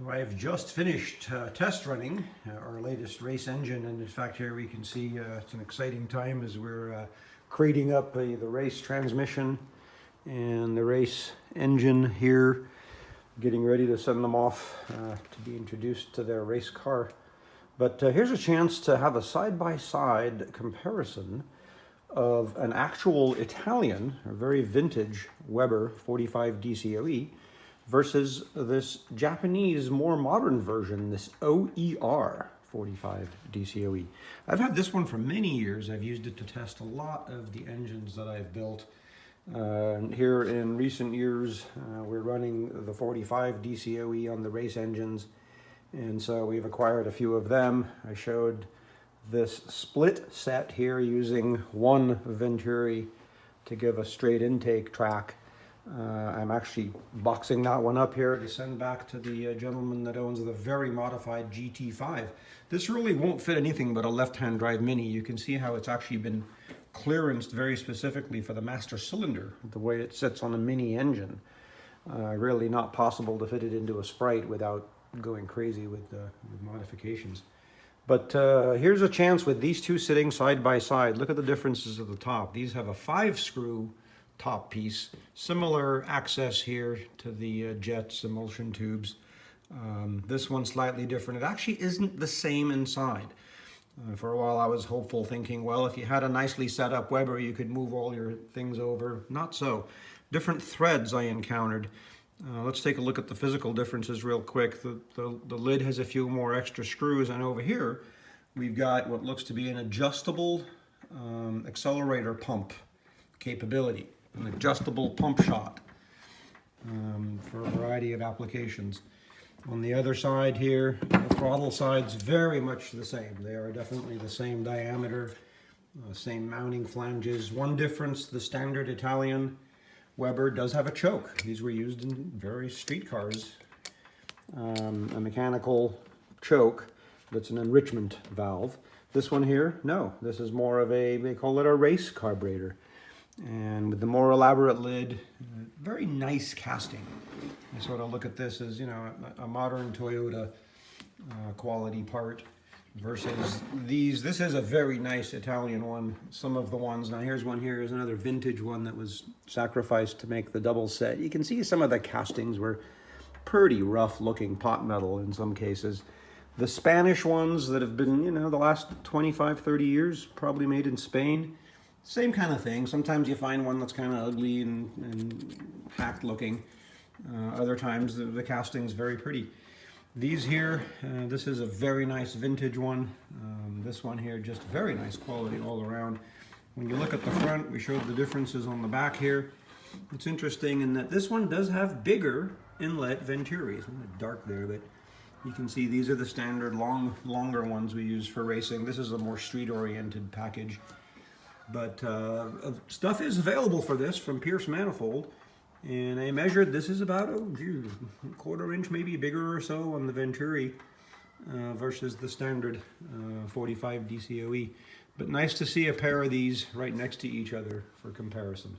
So I've just finished test running our latest race engine, and in fact here we can see it's an exciting time as we're crating up the race transmission and the race engine here, getting ready to send them off to be introduced to their race car. But here's a chance to have a side-by-side comparison of an actual Italian, a very vintage Weber 45 DCOE versus this Japanese, more modern version, this OER 45 DCOE. I've had this one for many years. I've used it to test a lot of the engines that I've built. Here in recent years, we're running the 45 DCOE on the race engines, and so we've acquired a few of them. I showed this split set here using one Venturi to give a straight intake track. I'm actually boxing that one up here to send back to the gentleman that owns the very modified GT5. This really won't fit anything but a left-hand drive Mini. You can see how it's actually been clearanced very specifically for the master cylinder, the way it sits on a Mini engine. Really not possible to fit it into a Sprite without going crazy with modifications. But here's a chance with these two sitting side by side. Look at the differences at the top. These have a 5-screw top piece, similar access here to the Jet's emulsion tubes. This one's slightly different. It actually isn't the same inside. For a while I was hopeful, thinking, well, if you had a nicely set up Weber, you could move all your things over. Not so. Different threads I encountered. Let's take a look at the physical differences real quick. The lid has a few more extra screws, and over here we've got what looks to be an adjustable accelerator pump capability, an adjustable pump shot for a variety of applications. On the other side here, the throttle side's very much the same. They are definitely the same diameter, same mounting flanges. One difference, the standard Italian Weber does have a choke. These were used in various street cars. A mechanical choke that's an enrichment valve. This one here, no. This is more of a, they call it a race carburetor. And with the more elaborate lid, very nice casting. I sort of look at this as, you know, a modern Toyota quality part versus these. This is a very nice Italian one. Some of the ones, now here's one here, is another vintage one that was sacrificed to make the double set. You can see some of the castings were pretty rough looking pot metal in some cases. The Spanish ones that have been, you know, the last 25, 30 years, probably made in Spain. Same kind of thing. Sometimes you find one that's kind of ugly and hacked looking. Other times the casting's very pretty. These here, this is a very nice vintage one. This one here, just very nice quality all around. When you look at the front, we showed the differences on the back here. It's interesting in that this one does have bigger inlet Venturis. It's a little dark there, but you can see these are the standard longer ones we use for racing. This is a more street-oriented package. But stuff is available for this from Pierce Manifold, and I measured this is about a quarter inch, maybe bigger or so on the Venturi versus the standard 45 DCOE. But nice to see a pair of these right next to each other for comparison.